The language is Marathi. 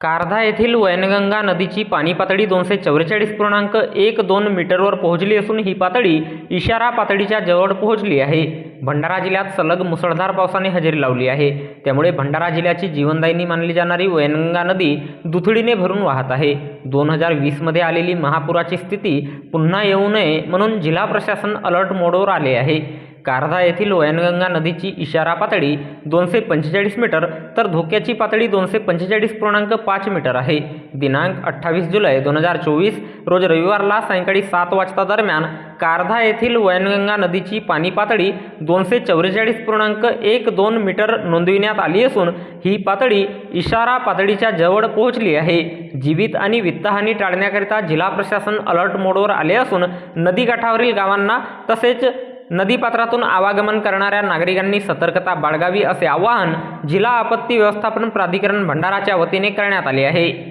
कारधा येथील वैनगंगा नदीची पाणी पातळी 244.12 मीटरवर पोहोचली असून ही पातळी इशारा पातळीच्या जवळ पोहोचली आहे। भंडारा जिल्ह्यात सलग मुसळधार पावसाने हजेरी लावली आहे। त्यामुळे भंडारा जिल्ह्याची जीवनदायिनी मानली जाणारी वैनगंगा नदी दुथडीने भरून वाहत आहे। 2020 मध्ये आलेली महापुराची स्थिती पुन्हा येऊ नये म्हणून जिल्हा प्रशासन अलर्ट मोडवर आले आहे। कारधा येथील वैनगंगा नदीची इशारा पातळी 245 मीटर तर धोक्याची पातळी 245.5 मीटर आहे। दिनांक 28 जुलै 2024 रोज रविवारला सायंकाळी 7 वाजता दरम्यान कारधा येथील वैनगंगा नदीची पाणी पातळी 244.12 मीटर नोंदविण्यात आली असून ही पातळी इशारा पातळीच्या जवळ पोहोचली आहे। जीवित आणि वित्तहानी टाळण्याकरिता जिल्हा प्रशासन अलर्ट मोडवर आले असून नदीकाठावरील गावांना तसेच नदीपात्रातून आवागमन करणाऱ्या नागरिकांनी सतर्कता बाळगावी असे आवाहन जिल्हा आपत्ती व्यवस्थापन प्राधिकरण भंडाराच्या वतीने करण्यात आले आहे।